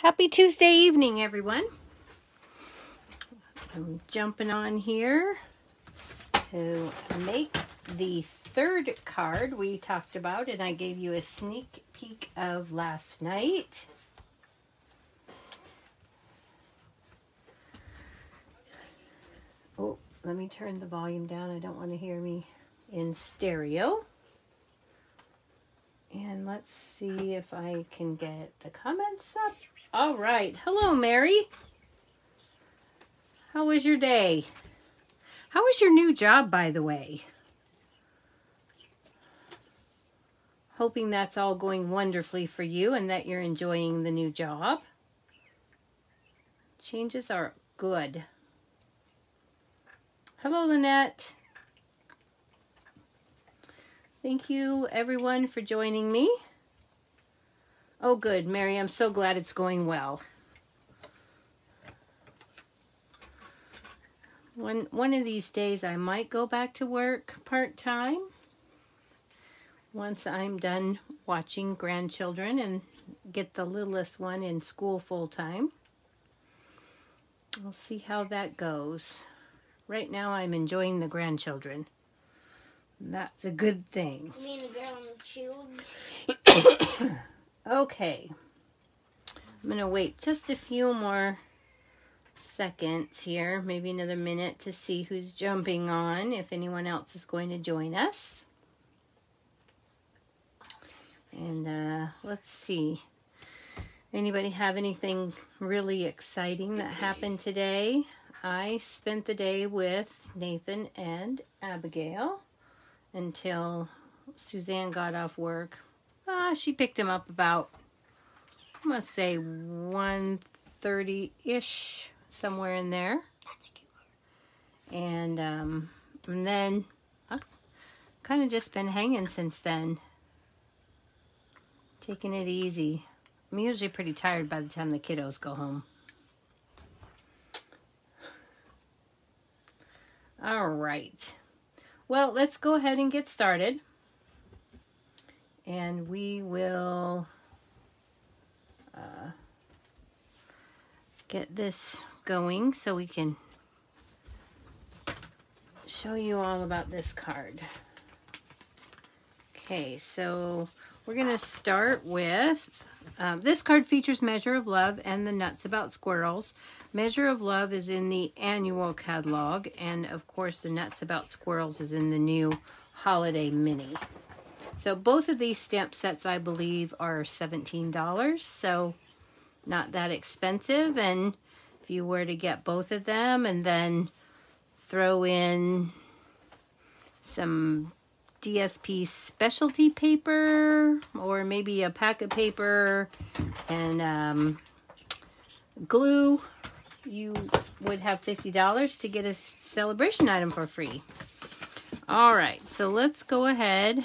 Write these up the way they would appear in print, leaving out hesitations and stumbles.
Happy Tuesday evening, everyone. I'm jumping on here to make the third card we talked about, and I gave you a sneak peek of last night. Oh, let me turn the volume down. I don't want to hear me in stereo. And let's see if I can get the comments up. All right. Hello, Mary. How was your day? How was your new job, by the way? Hoping that's all going wonderfully for you and that you're enjoying the new job. Changes are good. Hello, Lynette. Thank you, everyone, for joining me. Oh, good, Mary. I'm so glad it's going well. One of these days, I might go back to work part-time once I'm done watching grandchildren and get the littlest one in school full-time. We'll see how that goes. Right now, I'm enjoying the grandchildren. That's a good thing. You mean the girl on the tube? Okay. I'm going to wait just a few more seconds here, maybe another minute, to see who's jumping on, if anyone else is going to join us. And let's see. Anybody have anything really exciting that happened today? I spent the day with Nathan and Abigail until Suzanne got off work. She picked him up about, I'm going to say 1:30-ish, somewhere in there. That's a cute word. And then I've kind of just been hanging since then. Taking it easy. I'm usually pretty tired by the time the kiddos go home. All right. Well, let's go ahead and get started. And we will get this going so we can show you all about this card. Okay, so we're going to start with, this card features Measure of Love and the Nuts About Squirrels. Measure of Love is in the annual catalog, and of course the Nuts About Squirrels is in the new holiday mini. So both of these stamp sets, I believe, are $17, so not that expensive. And if you were to get both of them and then throw in some DSP specialty paper or maybe a pack of paper and glue, you would have $50 to get a celebration item for free. All right, so let's go ahead.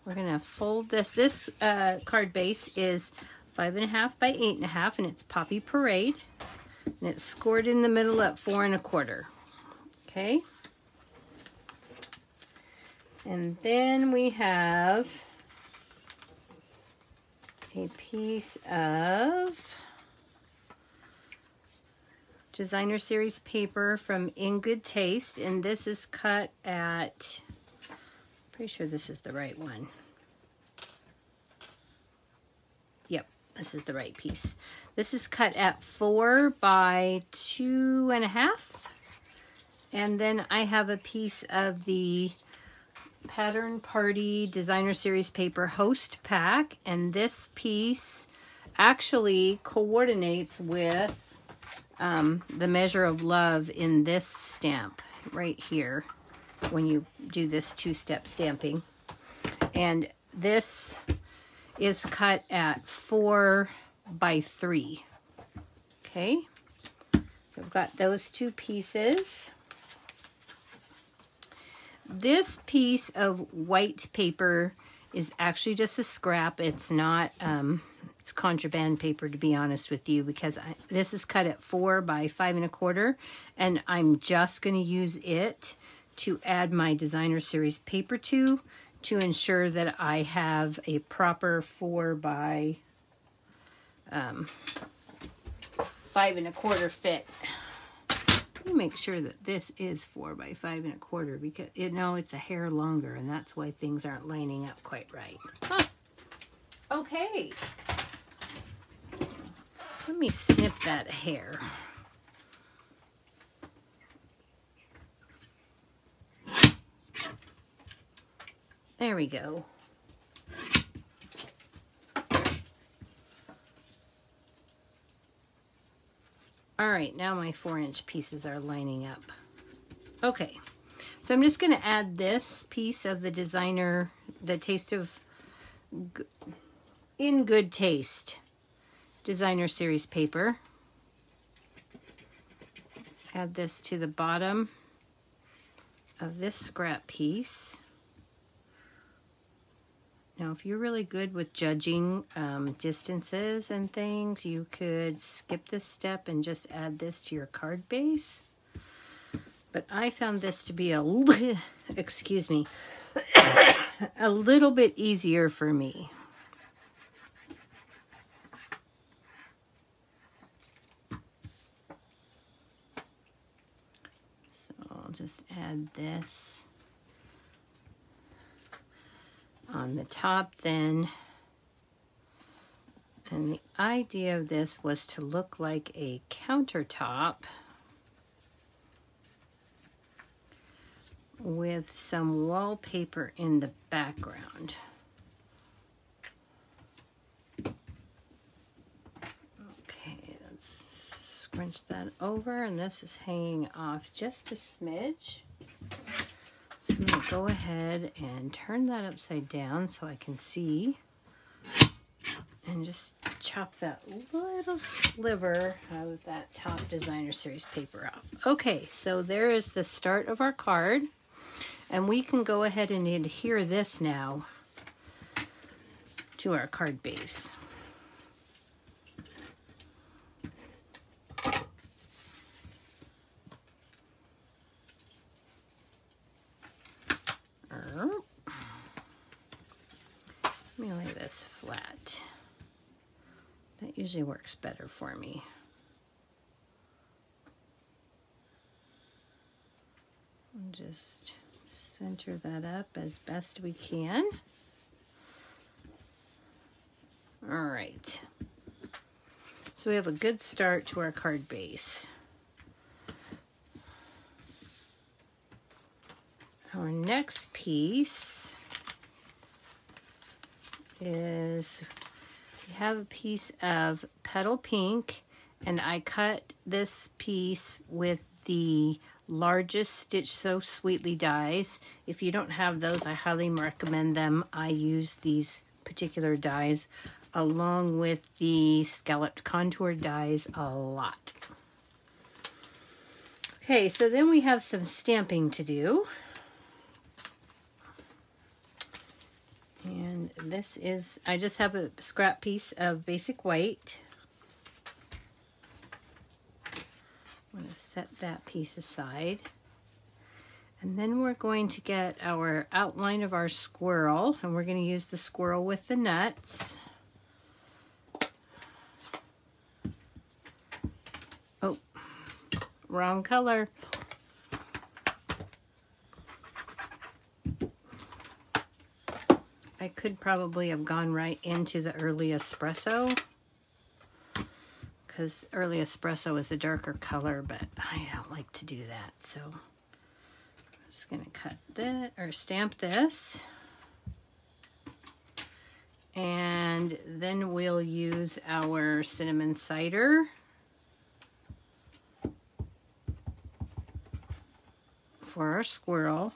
We're going to fold this. This card base is 5.5 by 8.5, and it's Poppy Parade. And it's scored in the middle at 4 1/4. Okay. And then we have a piece of Designer Series paper from In Good Taste, and this is cut at, pretty sure this is the right one. Yep, this is the right piece. This is cut at 4 by 2.5, and then I have a piece of the Pattern Party Designer Series paper host pack, and this piece actually coordinates with the Measure of Love in this stamp right here when you do this two-step stamping. And this is cut at 4 by 3. Okay, so I've got those two pieces. This piece of white paper is actually just a scrap. It's not, it's contraband paper, to be honest with you, because this is cut at 4 by 5 1/4, and I'm just going to use it to add my Designer Series paper to ensure that I have a proper 4 by 5 1/4 fit. Let me make sure that this is 4 by 5 1/4 because it's a hair longer, and that's why things aren't lining up quite right. Huh. Okay. Let me snip that hair. There we go. All right, now my 4-inch pieces are lining up. Okay, so I'm just going to add this piece of the designer, the Taste of In Good Taste designer series paper. Add this to the bottom of this scrap piece. Now, if you're really good with judging distances and things, you could skip this step and just add this to your card base. But I found this to be a little bit easier for me. So I'll just add this on the top then. And the idea of this was to look like a countertop with some wallpaper in the background. Okay, let's scrunch that over, and this is hanging off just a smidge. So I'm going to go ahead and turn that upside down so I can see, and just chop that little sliver of that top designer series paper off. Okay, so there is the start of our card, and we can go ahead and adhere this now to our card base. Let me lay this flat. That usually works better for me. And just center that up as best we can. All right. So we have a good start to our card base. Our next piece is, we have a piece of petal pink, and I cut this piece with the largest Stitch So Sweetly dies. If you don't have those, I highly recommend them. I use these particular dies along with the scalloped contour dies a lot. Okay, so then we have some stamping to do. And this is, I just have a scrap piece of basic white. I'm going to set that piece aside. And then we're going to get our outline of our squirrel, and we're going to use the squirrel with the nuts. Oh, wrong color. I could probably have gone right into the early espresso, because early espresso is a darker color, but I don't like to do that. So I'm just going to cut that, or stamp this. And then we'll use our cinnamon cider. For our squirrel.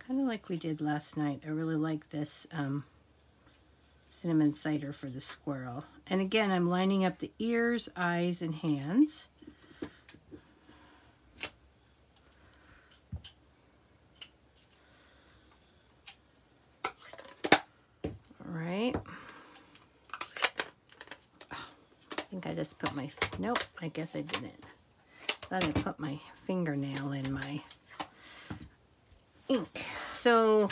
Kind of like we did last night. I really like this cinnamon cider for the squirrel. And again, I'm lining up the ears, eyes, and hands. All right. Oh, I think I just put my, nope, I guess I didn't. Thought I put my fingernail in my ink. So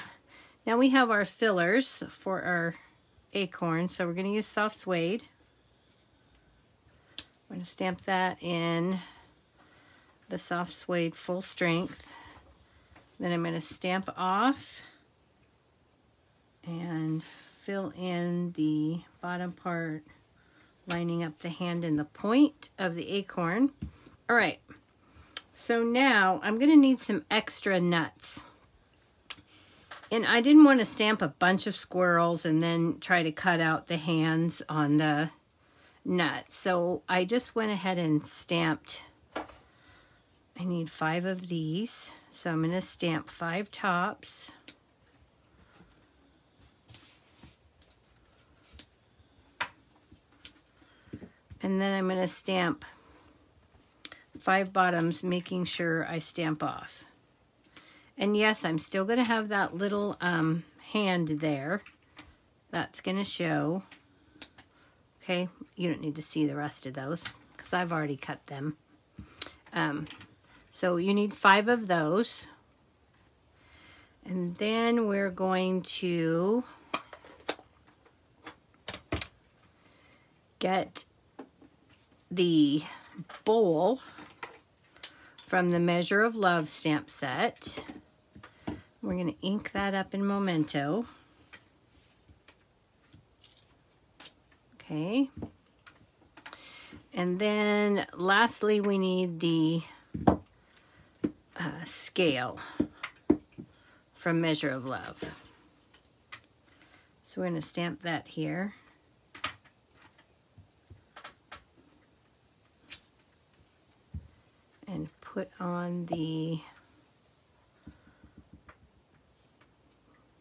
now we have our fillers for our acorn. So we're going to use soft suede. I'm going to stamp that in the soft suede full strength. Then I'm going to stamp off and fill in the bottom part, lining up the hand and the point of the acorn. All right, so now I'm going to need some extra nuts. And I didn't want to stamp a bunch of squirrels and then try to cut out the hands on the nuts. So I just went ahead and stamped. I need 5 of these. So I'm going to stamp 5 tops. And then I'm going to stamp 5 bottoms, making sure I stamp off. And yes, I'm still going to have that little hand there. That's going to show. Okay, you don't need to see the rest of those because I've already cut them. So you need 5 of those. And then we're going to get the bowl from the Measure of Love stamp set. We're going to ink that up in Memento. Okay. And then lastly, we need the scale from Measure of Love. So we're going to stamp that here. And put on the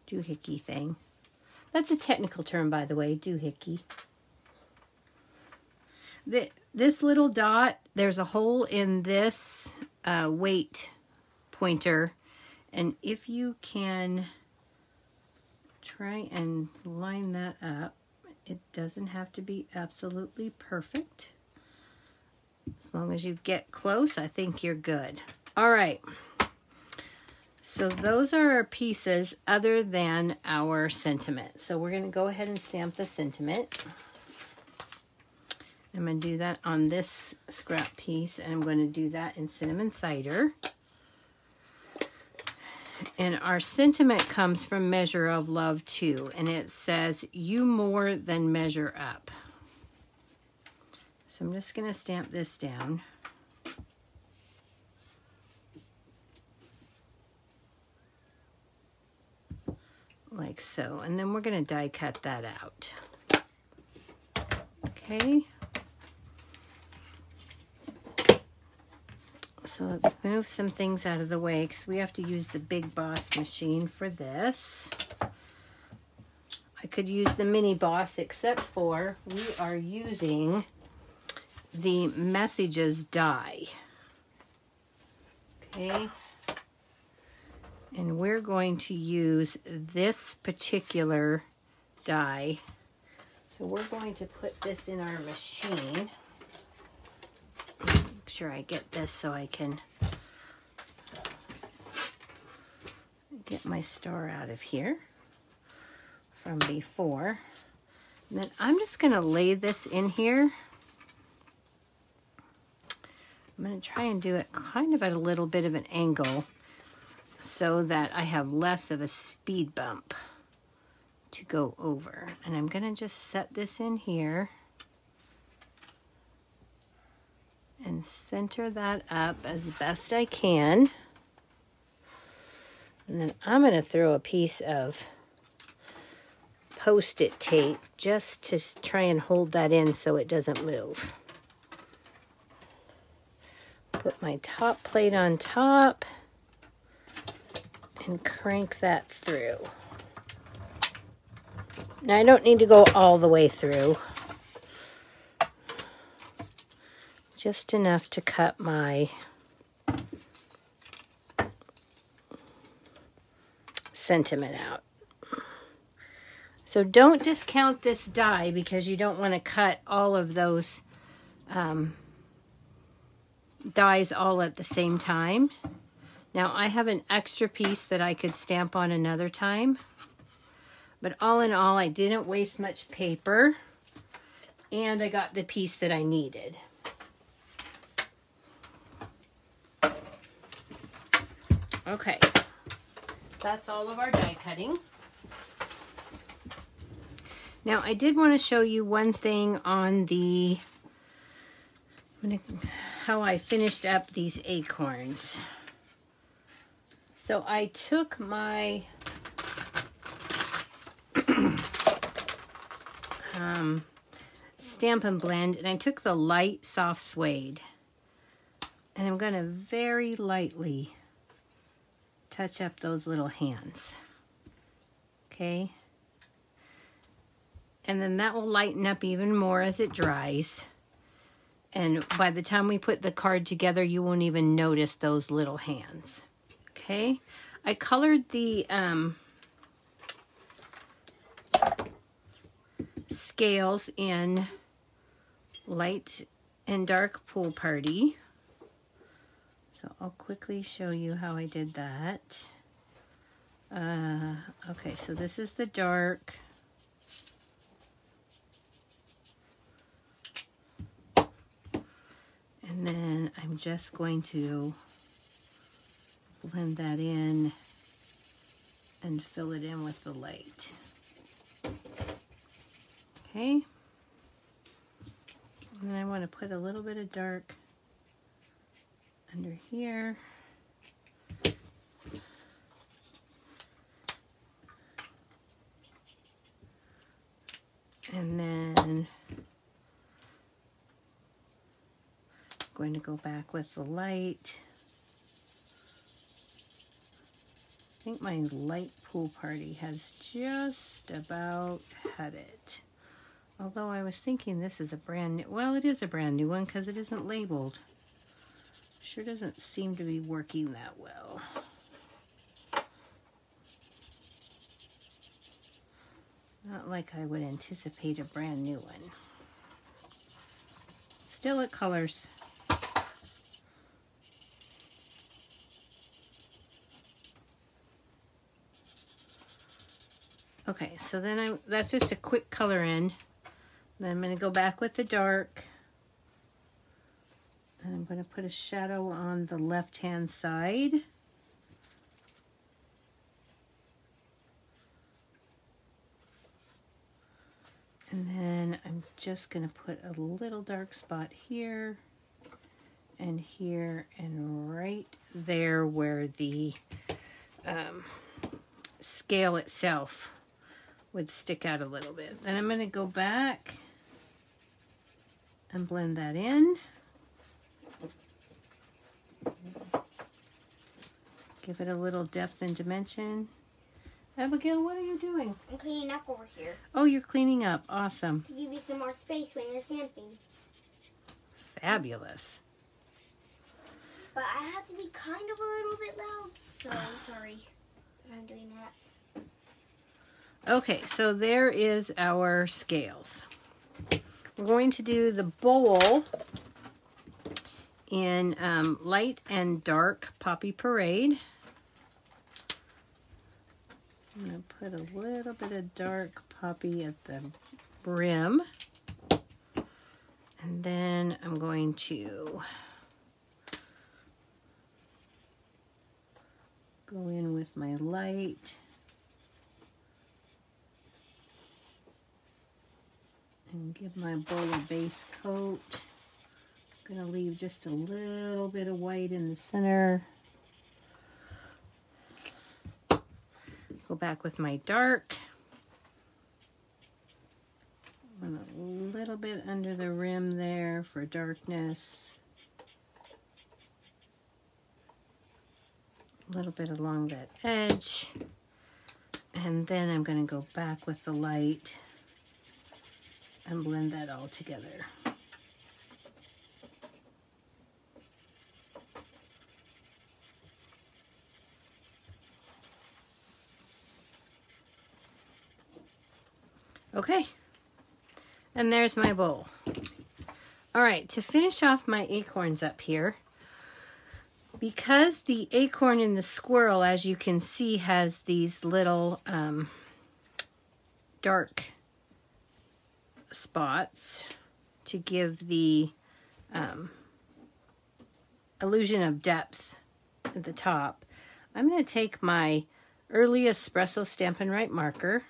doohickey thing. That's a technical term, by the way, doohickey. This little dot, there's a hole in this weight pointer, and if you can try and line that up, it doesn't have to be absolutely perfect. As long as you get close, I think you're good. All right. So those are our pieces other than our sentiment. So we're going to go ahead and stamp the sentiment. I'm going to do that on this scrap piece, and I'm going to do that in cinnamon cider. And our sentiment comes from Measure of Love 2, and it says, "You more than measure up." So I'm just going to stamp this down. Like so. And then we're going to die cut that out. Okay. So let's move some things out of the way because we have to use the Big Boss machine for this. I could use the Mini Boss, except for we are using the Messages die. Okay. And we're going to use this particular die. So we're going to put this in our machine. Make sure I get this so I can get my star out of here from before. And then I'm just going to lay this in here. I'm going to try and do it kind of at a little bit of an angle so that I have less of a speed bump to go over. And I'm going to just set this in here and center that up as best I can. And then I'm going to throw a piece of Post-it tape just to try and hold that in so it doesn't move. Put my top plate on top and crank that through. Now I don't need to go all the way through. Just enough to cut my sentiment out. So don't discount this die because you don't want to cut all of those dies all at the same time. Now I have an extra piece that I could stamp on another time, but all in all I didn't waste much paper and I got the piece that I needed. Okay, that's all of our die cutting. Now, I did want to show you one thing on the, how I finished up these acorns. So I took my Stampin' Blend, and I took the light soft suede, and I'm going to very lightly touch up those little hands. Okay, and then that will lighten up even more as it dries, and by the time we put the card together, you won't even notice those little hands. Okay, I colored the scales in Light and Dark Pool Party. So I'll quickly show you how I did that. Okay, so this is the dark. And then I'm just going to blend that in and fill it in with the light. Okay. And then I want to put a little bit of dark under here. And then I'm going to go back with the light. I think my light pool party has just about had it. Although I was thinking this is a brand new, well, it is a brand new one because it isn't labeled. Sure doesn't seem to be working that well. Not like I would anticipate a brand new one. Still it colors. Okay, so then that's just a quick color in. Then I'm going to go back with the dark. And I'm going to put a shadow on the left-hand side. And then I'm just going to put a little dark spot here and right there where the scale itself would stick out a little bit. Then I'm going to go back and blend that in. Give it a little depth and dimension. Abigail, what are you doing? I'm cleaning up over here. Oh, you're cleaning up. Awesome. To give you some more space when you're stamping. Fabulous. But I have to be kind of a little bit loud, so I'm sorry that I'm doing that. Okay, so there is our scales. We're going to do the bowl in Light and Dark Poppy Parade. I'm going to put a little bit of dark poppy at the brim. And then I'm going to go in with my light. And give my bowl a base coat. I'm going to leave just a little bit of white in the center. Go back with my dark. And a little bit under the rim there for darkness. A little bit along that edge. And then I'm going to go back with the light and blend that all together. Okay, and there's my bowl. All right, to finish off my acorns up here, because the acorn in the squirrel, as you can see, has these little dark spots to give the illusion of depth at the top, I'm going to take my Early Espresso Stampin' Right marker,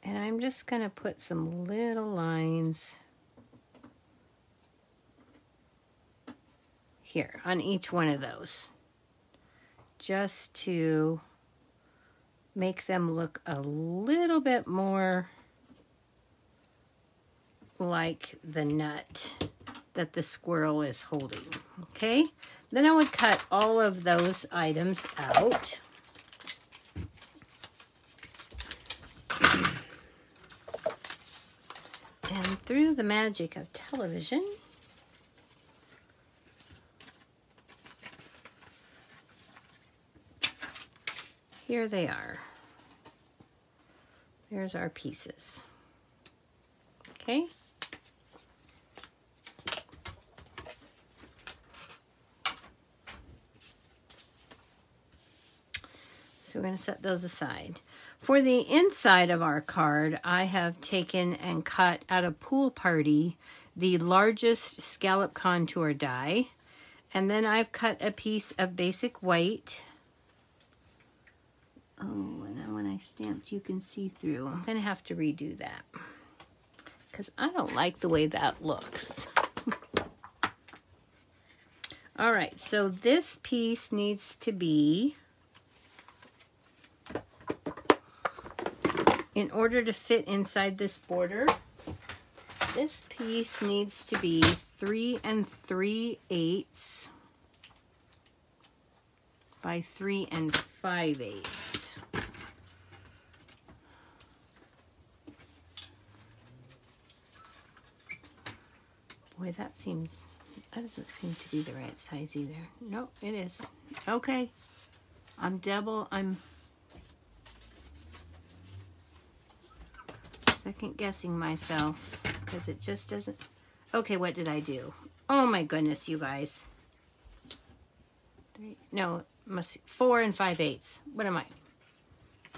and I'm just going to put some little lines here on each one of those, just to make them look a little bit more like the nut that the squirrel is holding. Okay, then I would cut all of those items out. And through the magic of television, here they are. There's our pieces. Okay. So we're going to set those aside. For the inside of our card, I have taken and cut out of Pool Party the largest scallop contour die. And then I've cut a piece of basic white. Oh, and then when I stamped, you can see through. I'm going to have to redo that because I don't like the way that looks. All right, so this piece needs to be, in order to fit inside this border, this piece needs to be 3 3/8 by 3 5/8. Boy, that doesn't seem to be the right size either. Nope, it is. Okay, I'm second guessing myself because it just doesn't. Okay, what did I do? Oh my goodness, you guys. 4 5/8. What am I?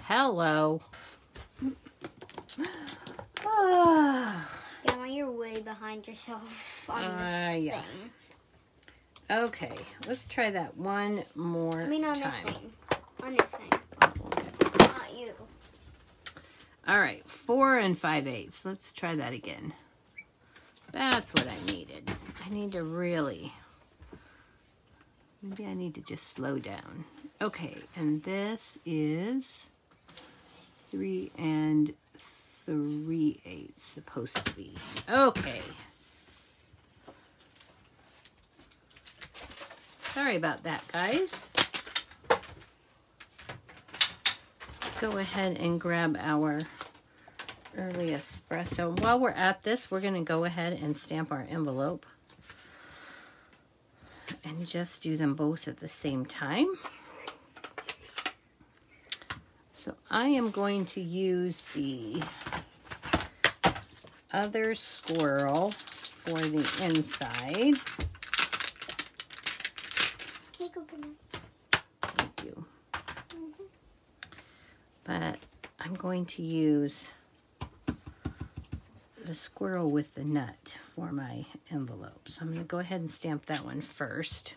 Hello. Grandma, you're way behind yourself on this thing. Okay, let's try that one more time. I mean on this thing. On this thing. Not you. All right, 4 5/8. Let's try that again. That's what I needed. I need to really, maybe I need to just slow down. Okay, and this is 3 3/8 supposed to be. Okay. Sorry about that, guys. Let's go ahead and grab our Early Espresso. While we're at this, we're going to go ahead and stamp our envelope and just do them both at the same time. So I am going to use the other squirrel for the inside. Hey, coconut. Thank you. But I'm going to use the squirrel with the nut for my envelope. So I'm going to go ahead and stamp that one first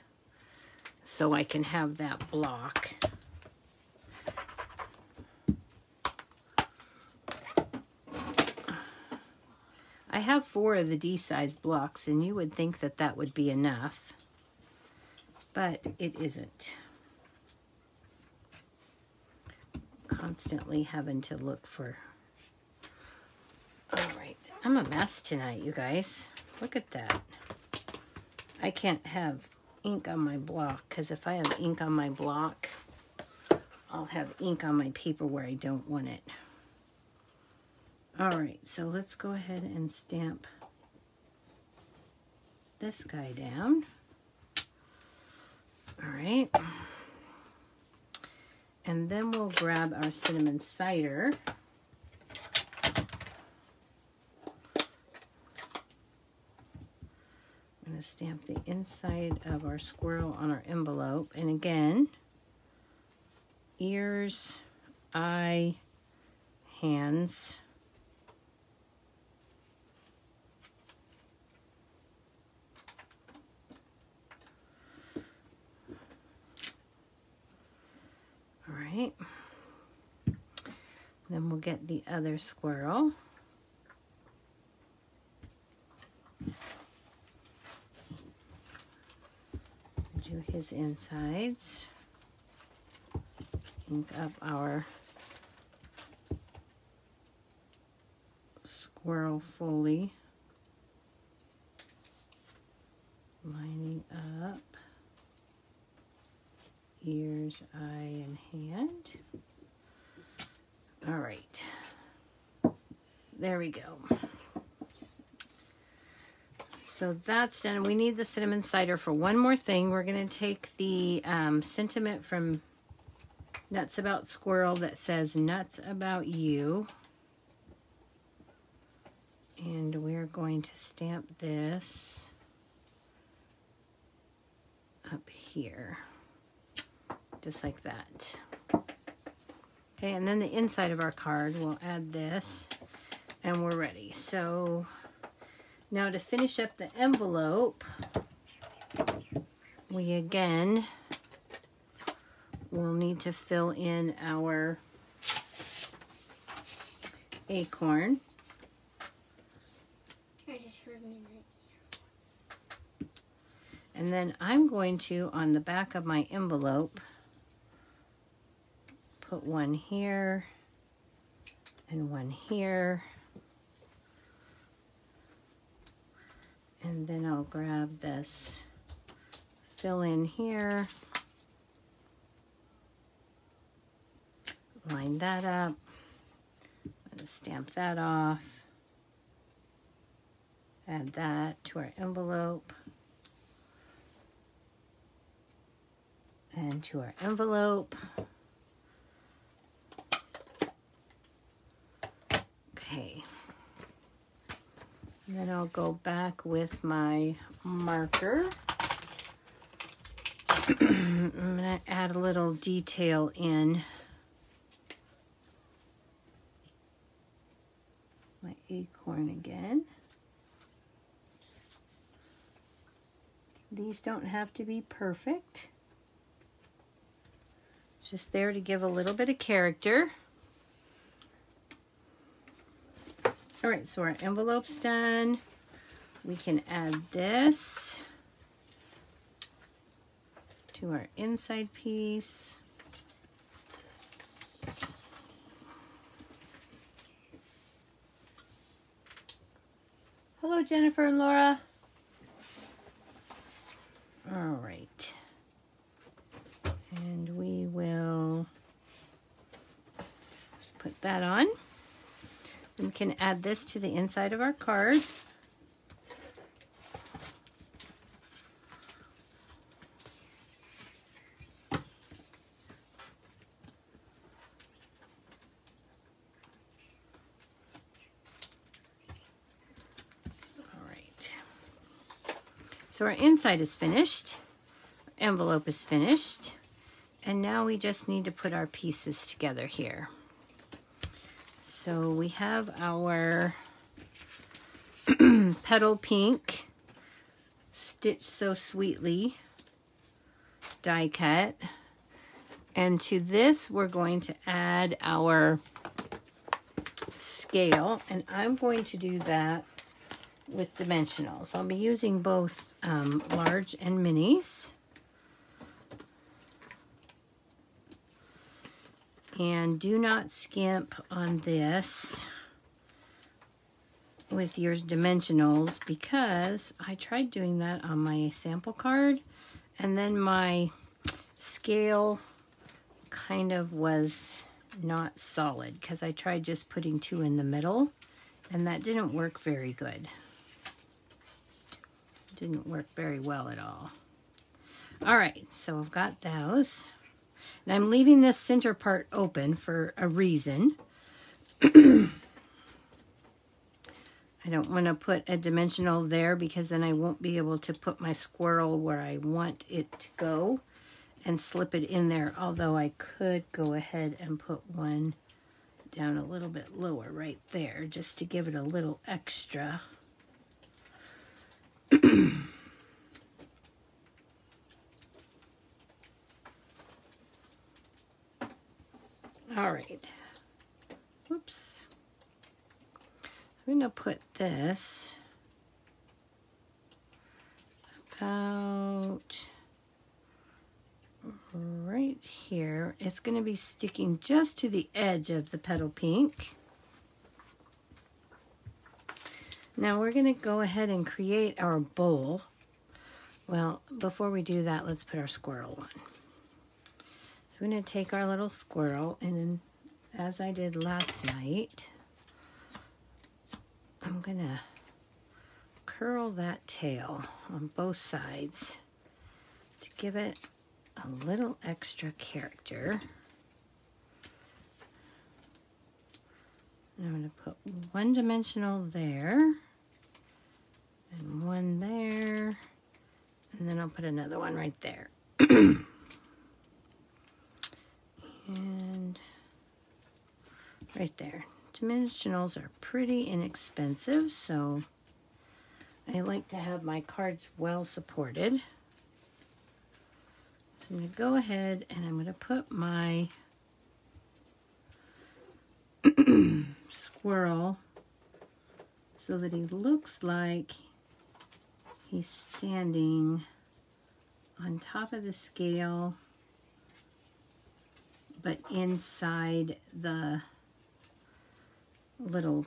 so I can have that block. I have 4 of the D-size blocks, and you would think that that would be enough, but it isn't. Constantly having to look for... All right, I'm a mess tonight, you guys. Look at that. I can't have ink on my block, because if I have ink on my block, I'll have ink on my paper where I don't want it. All right, so let's go ahead and stamp this guy down. All right. And then we'll grab our cinnamon cider. I'm going to stamp the inside of our squirrel on our envelope. And again, ears, eye, hands. Then we'll get the other squirrel. Do his insides. Ink up our squirrel fully. Lining up ears, eye, and hand. All right. There we go. So that's done. We need the cinnamon cider for one more thing. We're going to take the sentiment from Nuts About Squirrel that says Nuts About You. And we're going to stamp this up here. Just like that. Okay, and then the inside of our card, we'll add this. And we're ready. So now to finish up the envelope, we again will need to fill in our acorn. And then I'm going to, on the back of my envelope, put one here and one here. And then I'll grab this, fill in here, line that up, I'm going to stamp that off, add that to our envelope, and to our envelope. Okay. And then I'll go back with my marker. I'm going to add a little detail in my acorn again. These don't have to be perfect. It's just there to give a little bit of character. All right, so our envelope's done. We can add this to our inside piece. Hello, Jennifer and Laura. All right. And we will just put that on. We can add this to the inside of our card. All right. So our inside is finished. Our envelope is finished. And now we just need to put our pieces together here. So we have our Petal Pink Stitch So Sweetly die cut. And to this, we're going to add our scale. And I'm going to do that with dimensionals. I'll be using both large and minis. And do not skimp on this with your dimensionals, because I tried doing that on my sample card and then my scale kind of was not solid because I tried just putting 2 in the middle and that didn't work very good. Didn't work very well at all. All right, so I've got those. And I'm leaving this center part open for a reason. I don't want to put a dimensional there because then I won't be able to put my squirrel where I want it to go and slip it in there. Although I could go ahead and put one down a little bit lower right there just to give it a little extra. All right. going to put this about right here. It's going to be sticking just to the edge of the petal pink. Now we're going to go ahead and create our bowl. Well, before we do that, let's put our squirrel on. So we're going to take our little squirrel, and as I did last night, I'm going to curl that tail on both sides to give it a little extra character. And I'm going to put one dimensional there and one there, and then I'll put another one right there. And right there. Dimensionals are pretty inexpensive, so I like to have my cards well supported. So I'm going to go ahead and I'm going to put my squirrel so that he looks like he's standing on top of the scale, but inside the little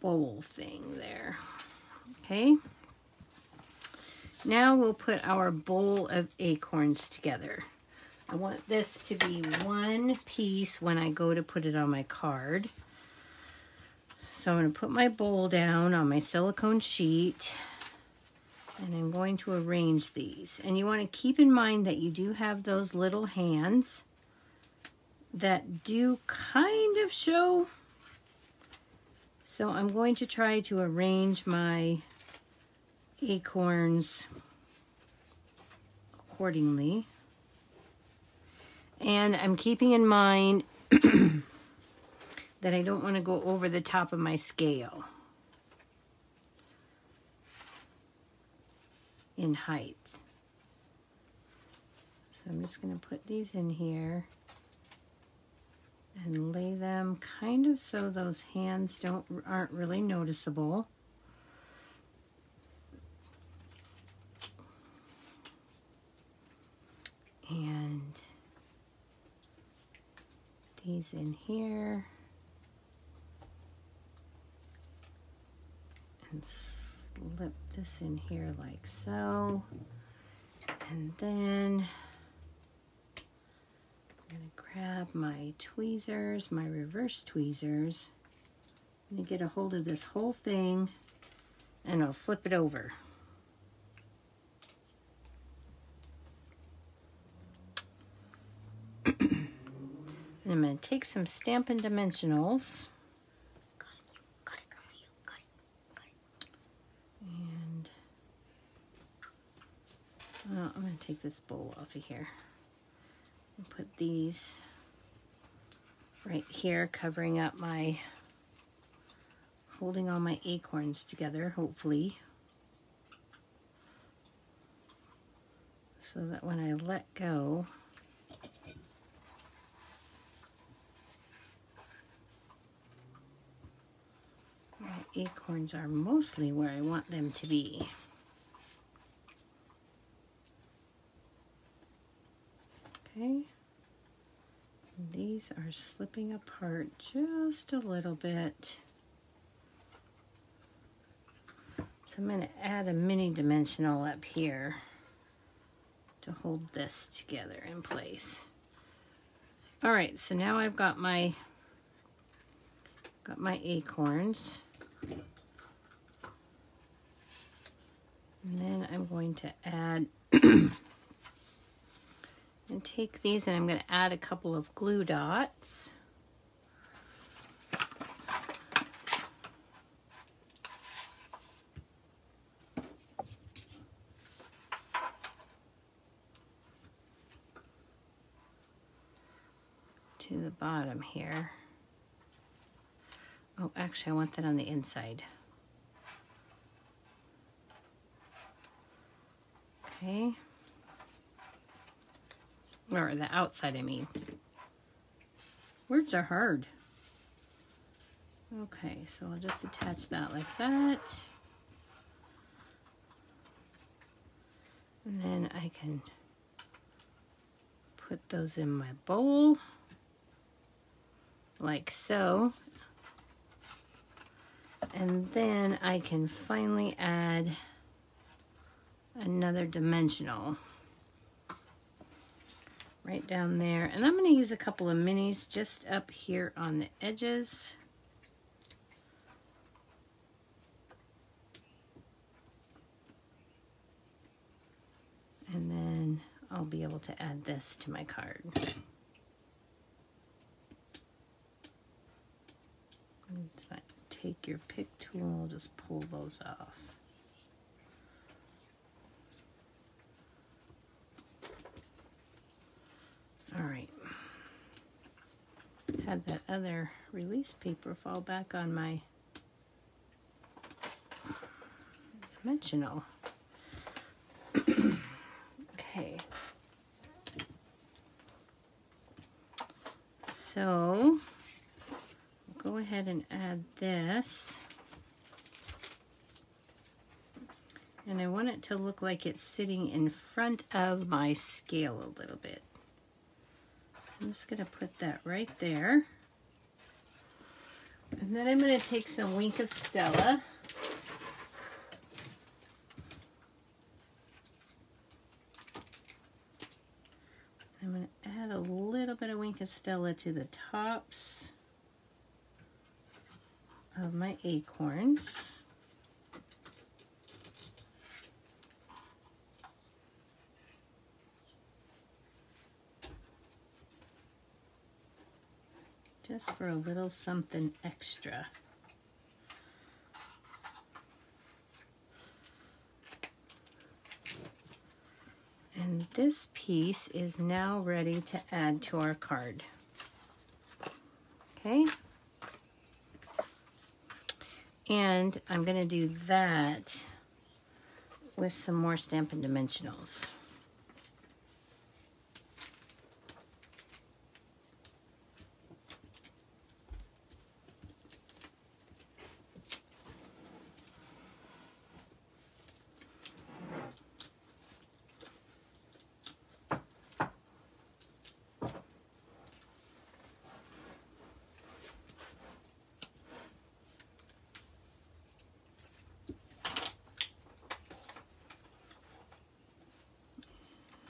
bowl thing there. Okay. Now we'll put our bowl of acorns together. I want this to be one piece when I go to put it on my card. So I'm going to put my bowl down on my silicone sheet, and I'm going to arrange these. And you want to keep in mind that you do have those little hands that do kind of show. So I'm going to try to arrange my acorns accordingly. And I'm keeping in mind that I don't want to go over the top of my scale in height. So I'm just going to put these in here and lay them kind of so those hands aren't really noticeable. And these in here. And slip this in here like so. And then I'm going to grab my tweezers, my reverse tweezers. I'm going to get a hold of this whole thing and I'll flip it over. And I'm going to take some Stampin' Dimensionals. And I'm going to take this bowl off of here. And put these right here, covering up my, holding all my acorns together, hopefully. So that when I let go, my acorns are mostly where I want them to be. Okay. These are slipping apart just a little bit. So I'm going to add a mini dimensional up here to hold this together in place. All right, so now I've got my acorns. And then I'm going to add and take these and I'm going to add a couple of glue dots. To the bottom here. Oh, actually I want that on the inside. Okay. Or the outside, I mean. Words are hard. Okay, so I'll just attach that like that. And then I can put those in my bowl, like so. And then I can finally add another dimensional right down there. And I'm going to use a couple of minis just up here on the edges. And then I'll be able to add this to my card. That's fine. Take your pick tool, just pull those off. All right. Had that other release paper fall back on my dimensional. Okay. So go ahead and add this. And I want it to look like it's sitting in front of my scale a little bit. So I'm just going to put that right there. And then I'm going to take some Wink of Stella. I'm going to add a little bit of Wink of Stella to the tops of my acorns. Just for a little something extra. And this piece is now ready to add to our card. Okay. And I'm going to do that with some more Stampin' Dimensionals.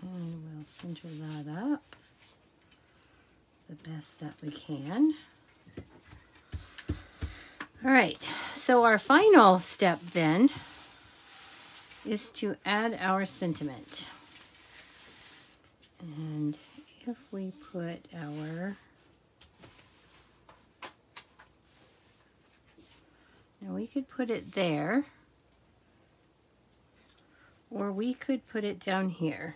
And we'll center that up the best that we can. All right, so our final step then is to add our sentiment. And if we put our, now we could put it there, or we could put it down here.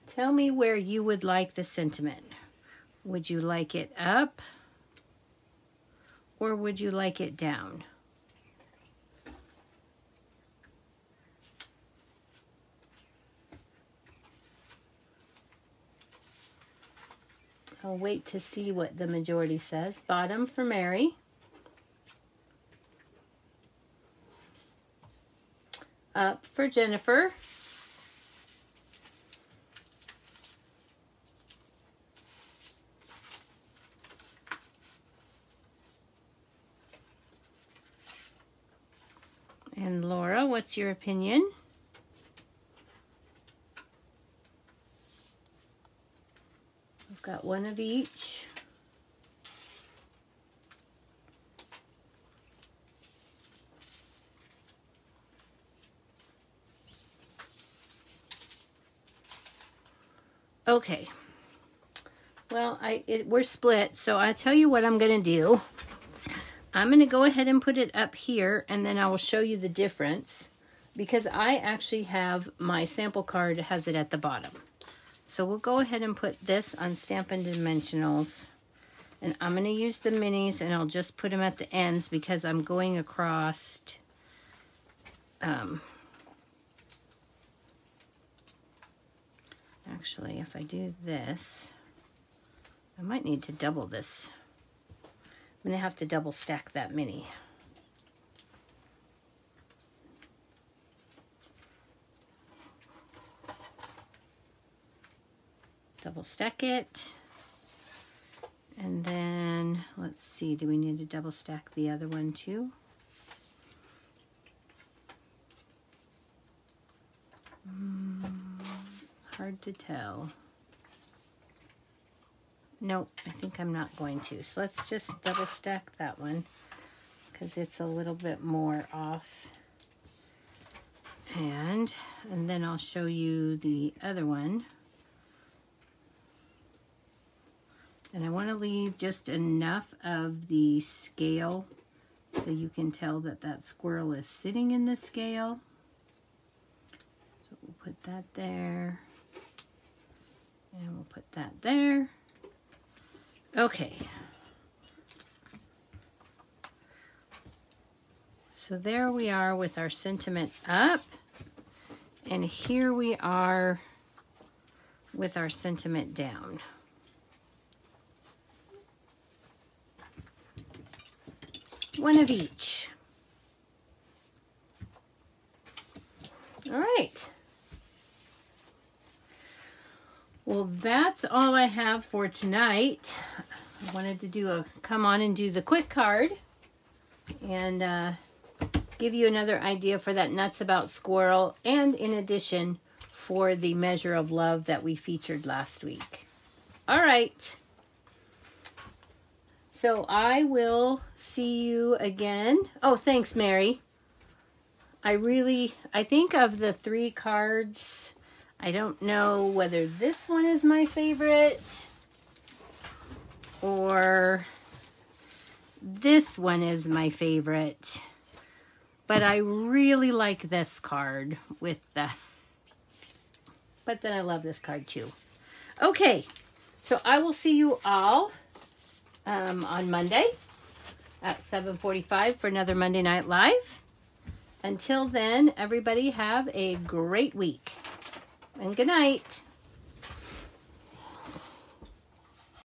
Tell me where you would like the sentiment. Would you like it up, or would you like it down? I'll wait to see what the majority says. Bottom for Mary. Up for Jennifer. And Laura, what's your opinion? I've got one of each. Okay. Well, we're split, so I'll tell you what I'm going to do. I'm going to go ahead and put it up here, and then I will show you the difference, because I actually have my sample card has it at the bottom. So we'll go ahead and put this on Stampin' Dimensionals, and I'm going to use the minis, and I'll just put them at the ends because I'm going across. Actually, if I do this, I might need to double this. I'm going to have to double stack that mini. Double stack it. And then, let's see, do we need to double stack the other one too? Hard to tell. Nope, I think I'm not going to. So let's just double stack that one because it's a little bit more off. And then I'll show you the other one. And I want to leave just enough of the scale so you can tell that that squirrel is sitting in the scale. So we'll put that there. And we'll put that there. Okay. So there we are with our sentiment up. And here we are with our sentiment down. One of each. All right. Well, that's all I have for tonight. I wanted to come on and do the quick card and give you another idea for that Nuts About Squirrel, and in addition for the Measure of Love that we featured last week. All right. So I will see you again. Oh, thanks, Mary. I think of the 3 cards, I don't know whether this one is my favorite or this one is my favorite. But I really like this card with the... But then I love this card too. Okay, so I will see you all on Monday at 7:45 for another Monday Night Live. Until then, everybody have a great week. And good night.